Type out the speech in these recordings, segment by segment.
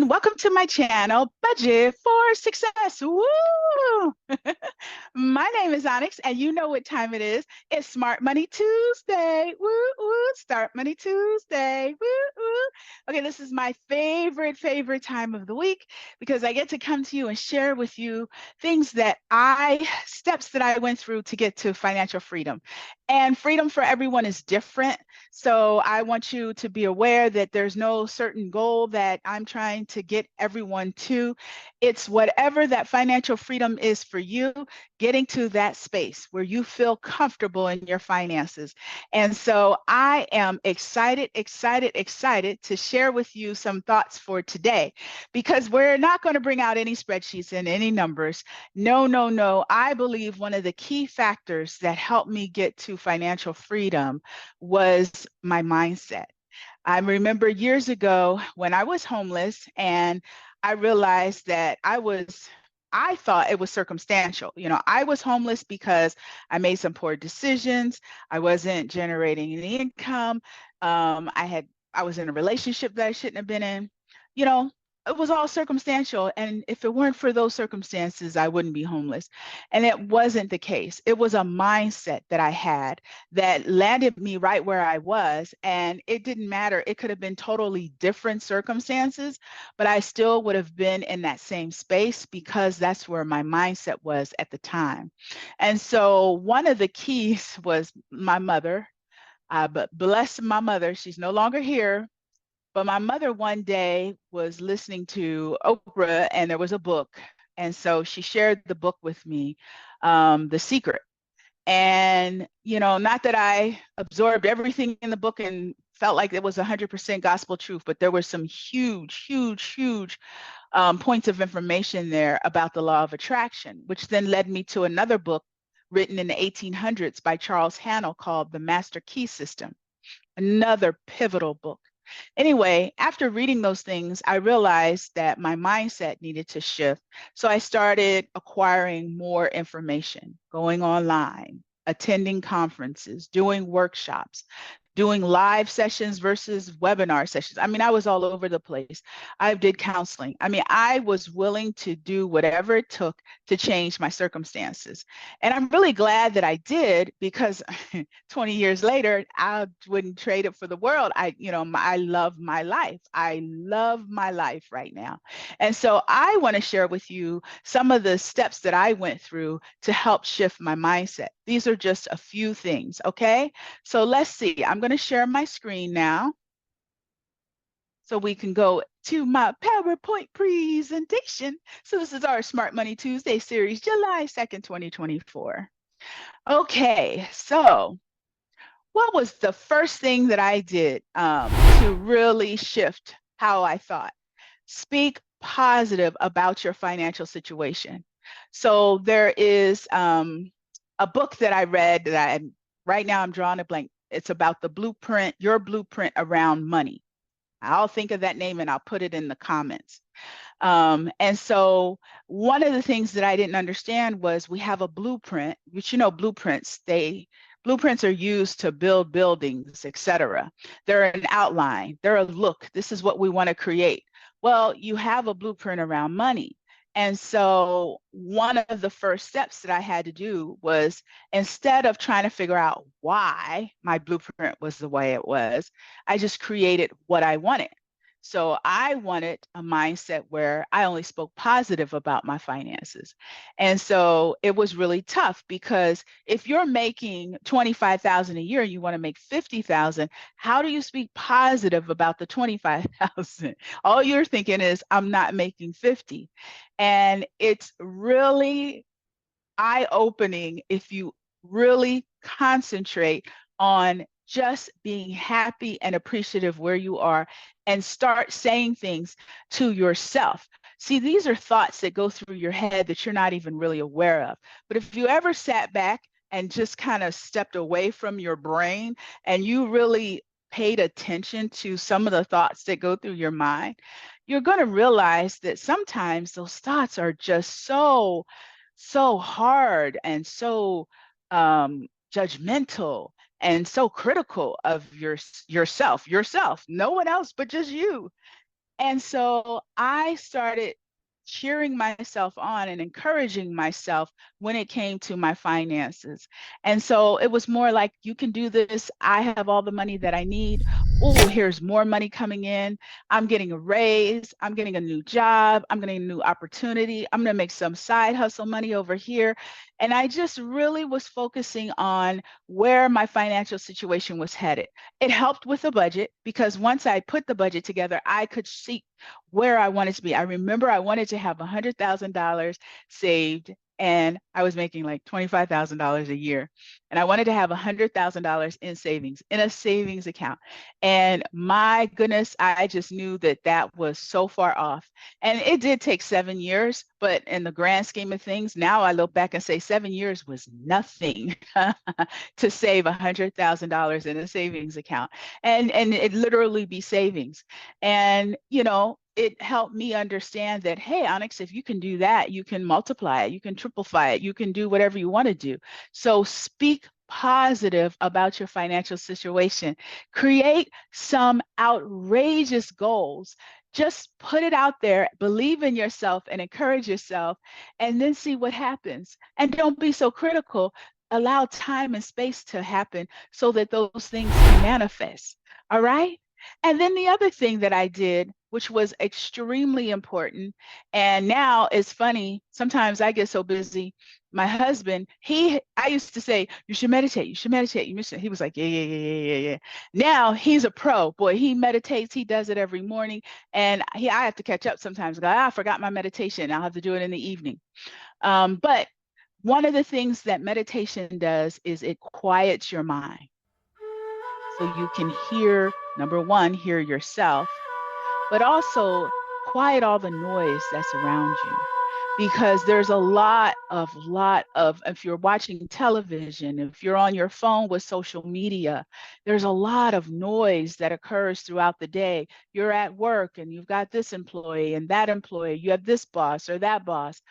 welcome to my channel, Budget for Success. Woo! My name is Onyx, and you know what time it is. It's Smart Money Tuesday. Woo, woo, Start Money Tuesday. Woo, woo. Okay, this is my favorite time of the week because I get to come to you and share with you steps that I went through to get to financial freedom. And freedom for everyone is different. So I want you to be aware that there's no certain goal that I'm trying to get everyone to. It's whatever that financial freedom is for you, getting to that space where you feel comfortable in your finances. And so I am excited to share with you some thoughts for today, because we're not going to bring out any spreadsheets and any numbers. No, no, no. I believe one of the key factors that helped me get to financial freedom was my mindset. I remember years ago when I was homeless and I realized that I thought it was circumstantial. I was homeless because I made some poor decisions. I wasn't generating any income. I was in a relationship that I shouldn't have been in. You know, it was all circumstantial. And if it weren't for those circumstances, I wouldn't be homeless. And it wasn't the case. It was a mindset that I had that landed me right where I was. And it didn't matter. It could have been totally different circumstances, but I still would have been in that same space because that's where my mindset was at the time. And so one of the keys was my mother. But bless my mother, she's no longer here. But my mother one day was listening to Oprah and there was a book. And so she shared the book with me, The Secret. And, not that I absorbed everything in the book and felt like it was 100% gospel truth, but there were some huge points of information there about the law of attraction, which then led me to another book written in the 1800s by Charles Hannell called The Master Key System, another pivotal book. Anyway, after reading those things, I realized that my mindset needed to shift. So I started acquiring more information, going online, attending conferences, doing workshops, doing live sessions versus webinar sessions. I mean, I was all over the place. I did counseling. I mean, I was willing to do whatever it took to change my circumstances. And I'm really glad that I did, because 20 years later, I wouldn't trade it for the world. I love my life. I love my life right now. And so I want to share with you some of the steps that I went through to help shift my mindset. These are just a few things, okay? So let's see. I'm going to share my screen now so we can go to my PowerPoint presentation. So this is our Smart Money Tuesday series, July 2nd, 2024. Okay, so what was the first thing that I did to really shift how I thought? Speak positive about your financial situation. So there is a book that I read that right now I'm drawing a blank. It's about the blueprint, your blueprint around money. I'll think of that name and I'll put it in the comments. And so one of the things that I didn't understand was we have a blueprint, which, blueprints are used to build buildings, etc. They're an outline, they're a look. This is what we want to create. Well, you have a blueprint around money. And so one of the first steps that I had to do was, instead of trying to figure out why my blueprint was the way it was, I just created what I wanted. So I wanted a mindset where I only spoke positive about my finances. And so it was really tough, because if you're making $25,000 a year and you want to make $50,000, how do you speak positive about the $25,000? All you're thinking is, I'm not making 50. And it's really eye-opening if you really concentrate on just being happy and appreciative where you are and start saying things to yourself. See, these are thoughts that go through your head that you're not even really aware of. But if you ever sat back and just kind of stepped away from your brain and you really paid attention to some of the thoughts that go through your mind, you're going to realize that sometimes those thoughts are just so hard and so judgmental and so critical of yourself, no one else but just you. And so I started cheering myself on and encouraging myself when it came to my finances. And so it was more like, you can do this. I have all the money that I need. Oh, here's more money coming in. I'm getting a raise. I'm getting a new job. I'm getting a new opportunity. I'm going to make some side hustle money over here. And I just really was focusing on where my financial situation was headed. It helped with the budget because once I put the budget together, I could see where I wanted to be. I remember I wanted to have $100,000 saved, and I was making like $25,000 a year. And I wanted to have $100,000 in savings, in a savings account. And my goodness, I just knew that that was so far off. And it did take 7 years, but in the grand scheme of things, now I look back and say 7 years was nothing to save $100,000 in a savings account. And it literally be savings. And, it helped me understand that, hey, Onyx, if you can do that, you can multiply it, you can triplify it, you can do whatever you want to do. So speak positive about your financial situation. Create some outrageous goals. Just put it out there, believe in yourself and encourage yourself, and then see what happens. And don't be so critical. Allow time and space to happen so that those things can manifest. All right. And then the other thing that I did, which was extremely important, and now it's funny, sometimes I get so busy. My husband, I used to say, you should meditate, you should meditate, you should. He was like, yeah, yeah, yeah, yeah, yeah, yeah. Now he's a pro. Boy, he meditates, he does it every morning. And I have to catch up sometimes. I forgot my meditation. I'll have to do it in the evening. But one of the things that meditation does is it quiets your mind. So you can hear, number one, hear yourself, but also quiet all the noise that's around you. Because there's a lot of, if you're watching television, if you're on your phone with social media, there's a lot of noise that occurs throughout the day. You're at work and you've got this employee and that employee, you have this boss or that boss,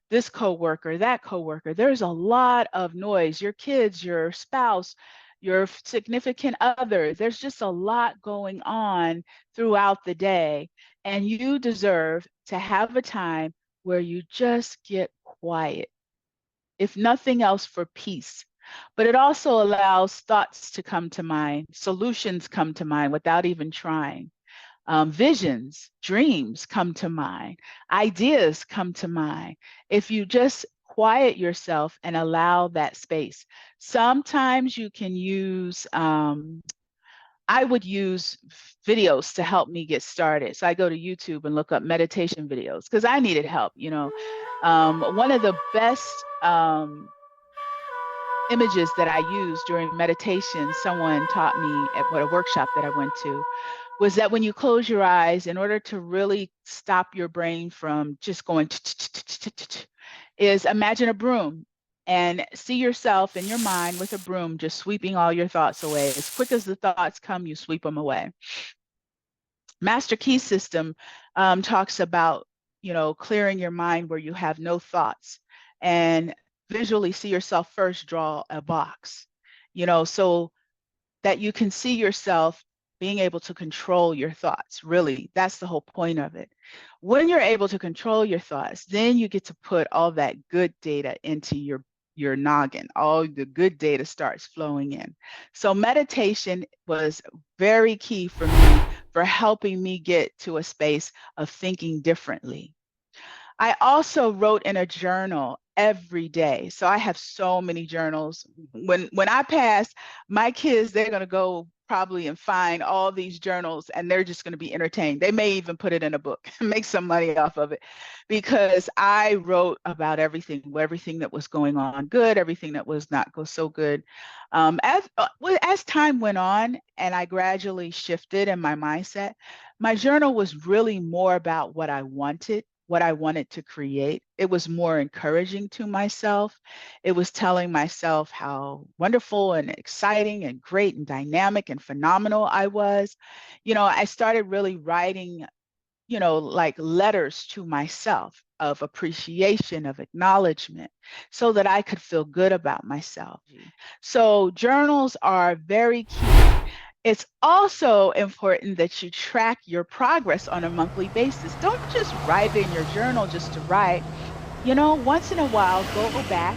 this coworker, that coworker. There's a lot of noise. Your kids, your spouse, your significant other. There's just a lot going on throughout the day. And you deserve to have a time where you just get quiet, if nothing else for peace. But it also allows thoughts to come to mind, solutions come to mind without even trying. Visions, dreams come to mind, ideas come to mind. If you just quiet yourself and allow that space. Sometimes you can use, I would use videos to help me get started. So I go to YouTube and look up meditation videos because I needed help. One of the best images that I used during meditation, someone taught me at a workshop that I went to, was that when you close your eyes, in order to really stop your brain from just going, is imagine a broom and see yourself in your mind with a broom just sweeping all your thoughts away. As quick as the thoughts come, you sweep them away. Master Key System talks about, clearing your mind where you have no thoughts, and visually see yourself first draw a box, so that you can see yourself being able to control your thoughts. Really, that's the whole point of it. When you're able to control your thoughts, then you get to put all that good data into your noggin. All the good data starts flowing in. So meditation was very key for me, for helping me get to a space of thinking differently. I also wrote in a journal every day. So I have so many journals. When I pass, my kids, they're going to go probably and find all these journals, and they're just going to be entertained. They may even put it in a book and make some money off of it, because I wrote about everything that was going on good, everything that was not so good. As time went on and I gradually shifted in my mindset, my journal was really more about what I wanted to create. It was more encouraging to myself. It was telling myself how wonderful and exciting and great and dynamic and phenomenal I was. I started really writing, like letters to myself of appreciation, of acknowledgement, so that I could feel good about myself. So journals are very key. It's also important that you track your progress on a monthly basis. Don't just write in your journal just to write. Once in a while, go back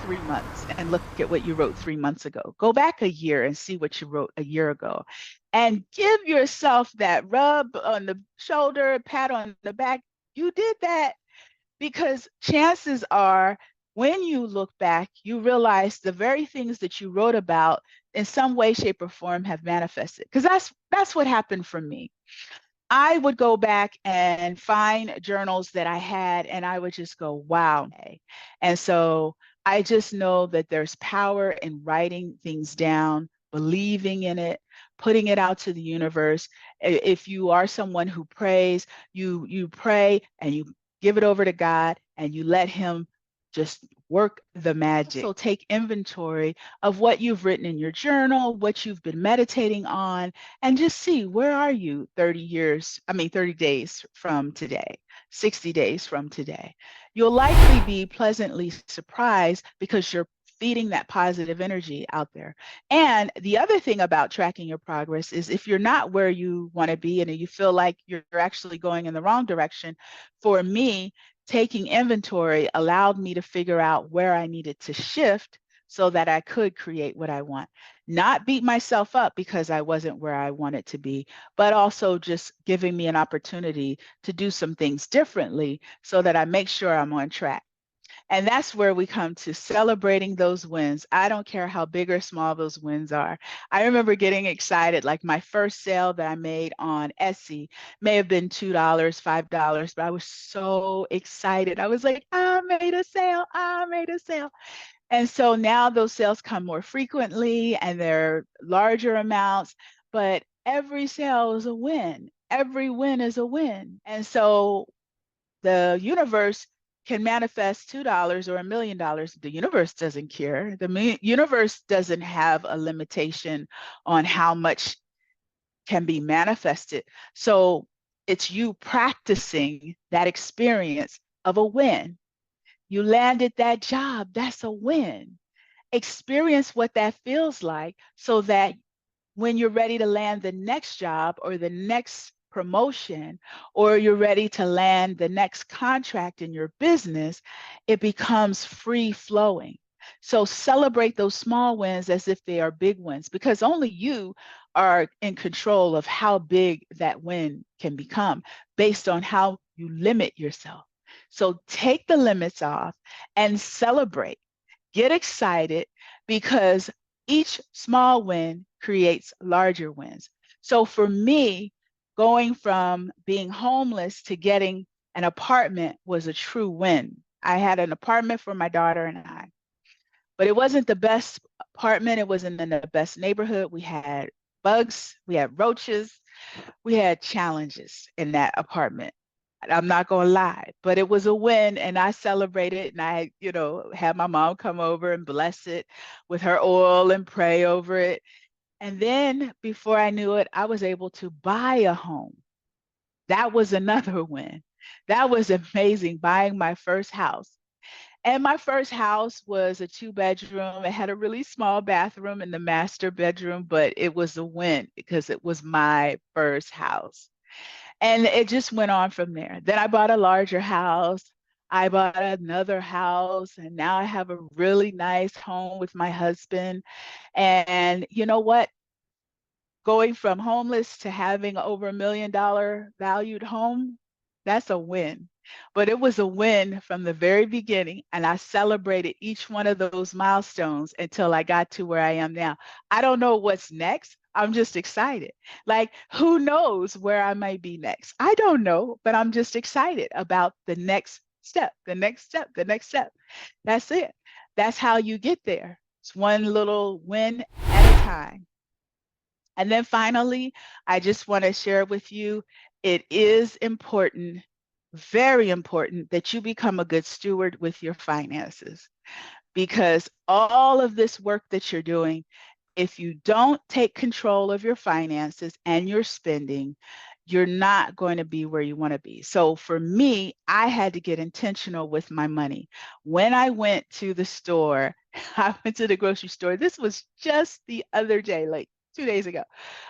3 months and look at what you wrote 3 months ago. Go back a year and see what you wrote a year ago. And give yourself that rub on the shoulder, pat on the back. You did that, because chances are when you look back, you realize the very things that you wrote about in some way, shape, or form have manifested. Because that's what happened for me. I would go back and find journals that I had, and I would just go, wow. And so I just know that there's power in writing things down, believing in it, putting it out to the universe. If you are someone who prays, you pray and you give it over to God and you let him just work the magic. So take inventory of what you've written in your journal, what you've been meditating on, and just see, where are you 30 days from today, 60 days from today. You'll likely be pleasantly surprised because you're feeding that positive energy out there. And the other thing about tracking your progress is, if you're not where you want to be and you feel like you're actually going in the wrong direction, for me, taking inventory allowed me to figure out where I needed to shift so that I could create what I want. Not beat myself up because I wasn't where I wanted to be, but also just giving me an opportunity to do some things differently so that I make sure I'm on track. And that's where we come to celebrating those wins. I don't care how big or small those wins are. I remember getting excited, like my first sale that I made on Etsy may have been $2, $5, but I was so excited. I was like, I made a sale, I made a sale. And so now those sales come more frequently and they're larger amounts, but every sale is a win. Every win is a win. And so the universe can manifest $2 or $1 million. The universe doesn't care. The universe doesn't have a limitation on how much can be manifested. So it's you practicing that experience of a win. You landed that job, that's a win. Experience what that feels like so that when you're ready to land the next job or the next promotion, or you're ready to land the next contract in your business, it becomes free flowing. So celebrate those small wins as if they are big wins, because only you are in control of how big that win can become based on how you limit yourself. So take the limits off and celebrate. Get excited, because each small win creates larger wins. So for me, going from being homeless to getting an apartment was a true win. I had an apartment for my daughter and I, but it wasn't the best apartment. It wasn't in the best neighborhood. We had bugs, we had roaches, we had challenges in that apartment. I'm not gonna lie, but it was a win, and I celebrated, and I, had my mom come over and bless it with her oil and pray over it. And then before I knew it, I was able to buy a home. That was another win. That was amazing, buying my first house. And my first house was a 2-bedroom. It had a really small bathroom in the master bedroom, but it was a win because it was my first house. And it just went on from there. Then I bought a larger house. I bought another house, and now I have a really nice home with my husband. And you know what? Going from homeless to having over $1 million valued home, that's a win. But it was a win from the very beginning, and I celebrated each one of those milestones until I got to where I am now. I don't know what's next. I'm just excited. Like, who knows where I might be next? I don't know, but I'm just excited about the next step, the next step, the next step. That's it. That's how you get there. It's one little win at a time. And then finally, I just want to share with you, it is important, very important, that you become a good steward with your finances, because all of this work that you're doing, if you don't take control of your finances and your spending, you're not going to be where you want to be. So for me, I had to get intentional with my money. When I went to the store, I went to the grocery store. This was just the other day, like 2 days ago.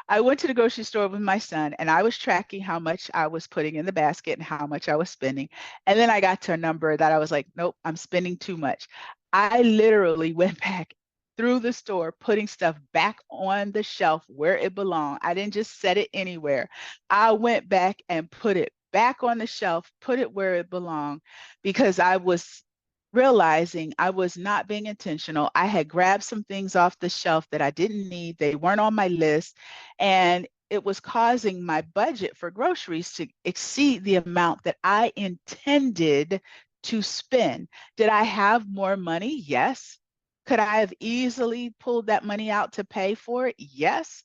I went to the grocery store with my son and I was tracking how much I was putting in the basket and how much I was spending. And then I got to a number that I was like, nope, I'm spending too much. I literally went back through the store, putting stuff back on the shelf where it belonged. I didn't just set it anywhere. I went back and put it back on the shelf, put it where it belonged, because I was realizing I was not being intentional. I had grabbed some things off the shelf that I didn't need. They weren't on my list. And it was causing my budget for groceries to exceed the amount that I intended to spend. Did I have more money? Yes. Could I have easily pulled that money out to pay for it? Yes.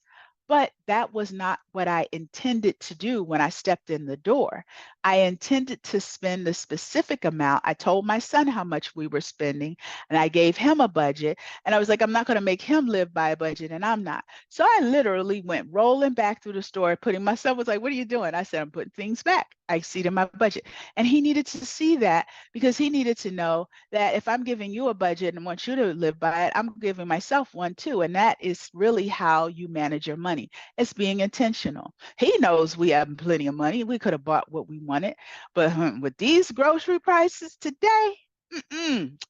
But that was not what I intended to do when I stepped in the door. I intended to spend a specific amount. I told my son how much we were spending, and I gave him a budget. And I was like, I'm not going to make him live by a budget, and I'm not. So I literally went rolling back through the store, putting my son was like, what are you doing? I said, I'm putting things back. I exceeded my budget. And he needed to see that, because he needed to know that if I'm giving you a budget and want you to live by it, I'm giving myself one too. And that is really how you manage your money. It's being intentional. He knows we have plenty of money. We could have bought what we wanted, but with these grocery prices today,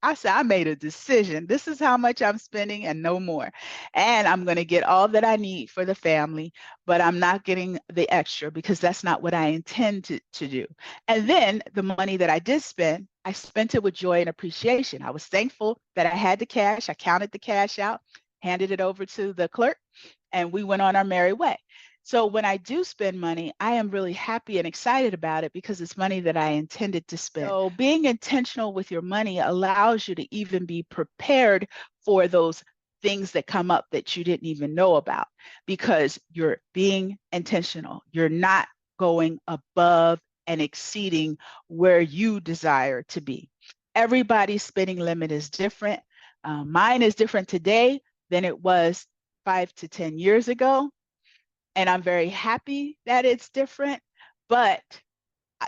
I said, I made a decision. This is how much I'm spending and no more. And I'm going to get all that I need for the family, but I'm not getting the extra because that's not what I intend to do. And then the money that I did spend, I spent it with joy and appreciation. I was thankful that I had the cash. I counted the cash out, handed it over to the clerk, and we went on our merry way. So when I do spend money, I am really happy and excited about it because it's money that I intended to spend. So being intentional with your money allows you to even be prepared for those things that come up that you didn't even know about, because you're being intentional. You're not going above and exceeding where you desire to be. Everybody's spending limit is different. Mine is different today than it was 5 to 10 years ago. And I'm very happy that it's different, but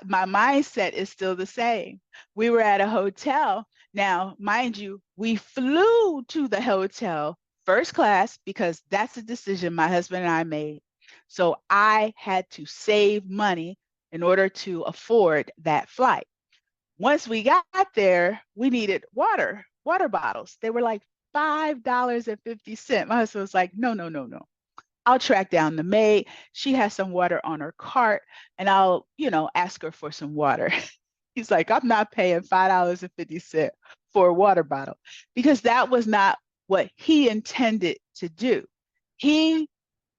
my mindset is still the same. We were at a hotel. Now, mind you, we flew to the hotel first class because that's a decision my husband and I made. So I had to save money in order to afford that flight. Once we got there, we needed water bottles. They were like $5.50. My husband was like, no, no, no, no. I'll track down the maid. She has some water on her cart, and I'll, ask her for some water. He's like, I'm not paying $5.50 for a water bottle, because that was not what he intended to do.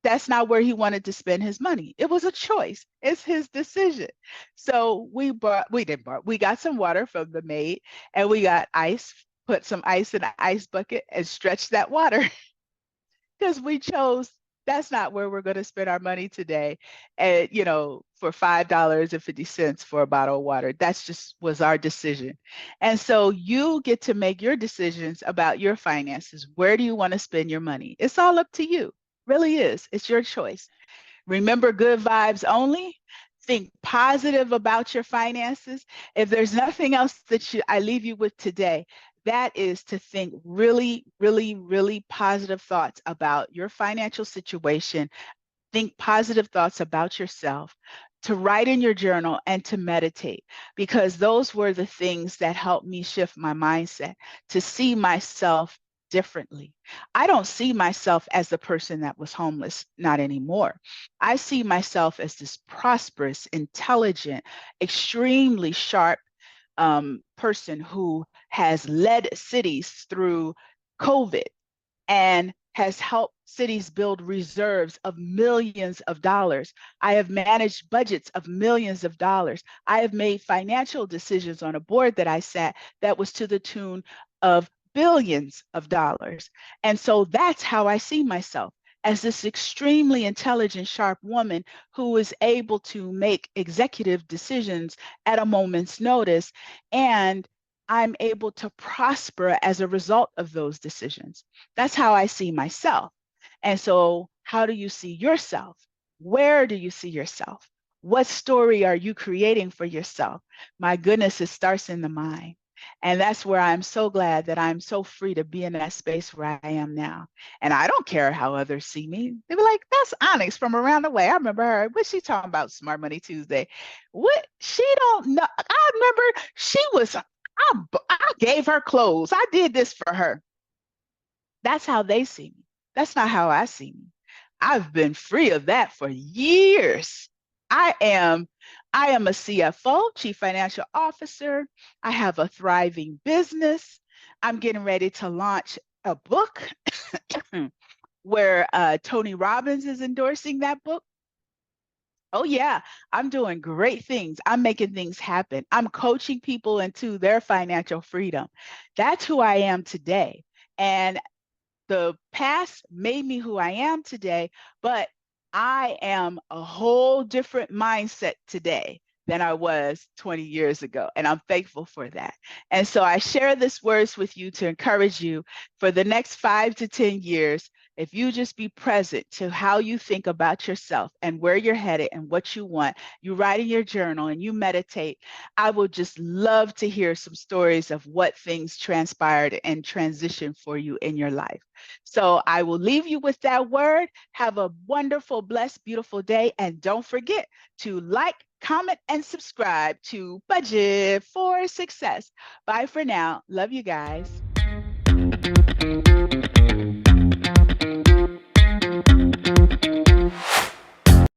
That's not where he wanted to spend his money. It was a choice. It's his decision. So we got some water from the maid, and we got ice, put some ice in an ice bucket and stretched that water because we chose that's not where we're going to spend our money today. And, for $5.50 for a bottle of water, that's just was our decision. And so you get to make your decisions about your finances. Where do you want to spend your money? It's all up to you. Really is. It's your choice. Remember, good vibes only. Think positive about your finances. If there's nothing else that I leave you with today, that is to think really, really, really positive thoughts about your financial situation. Think positive thoughts about yourself, to write in your journal, and to meditate, because those were the things that helped me shift my mindset to see myself differently. I don't see myself as the person that was homeless, not anymore. I see myself as this prosperous, intelligent, extremely sharp person who has led cities through COVID and has helped cities build reserves of millions of dollars. I have managed budgets of millions of dollars. I have made financial decisions on a board that I sat that was to the tune of billions of dollars. And so that's how I see myself, as this extremely intelligent, sharp woman who is able to make executive decisions at a moment's notice. And I'm able to prosper as a result of those decisions. That's how I see myself. And so, how do you see yourself? Where do you see yourself? What story are you creating for yourself? My goodness, it starts in the mind. And that's where I'm so glad that I'm so free to be in that space where I am now. And I don't care how others see me. They were like, that's Onyx from around the way. I remember her. What's she talking about? Smart Money Tuesday. What? She don't know. I remember she was, I gave her clothes. I did this for her. That's how they see me. That's not how I see me. I've been free of that for years. I am I am a CFO, Chief Financial Officer. I have a thriving business. I'm getting ready to launch a book where Tony Robbins is endorsing that book. Oh, yeah, I'm doing great things. I'm making things happen. I'm coaching people into their financial freedom. That's who I am today. And the past made me who I am today, but I am a whole different mindset today than I was 20 years ago. And I'm thankful for that. And so I share this words with you to encourage you for the next 5 to 10 years. If you just be present to how you think about yourself and where you're headed and what you want, you write in your journal and you meditate, I would just love to hear some stories of what things transpired and transitioned for you in your life. So I will leave you with that word. Have a wonderful, blessed, beautiful day. And don't forget to like, comment, and subscribe to Budget for Success. Bye for now. Love you guys.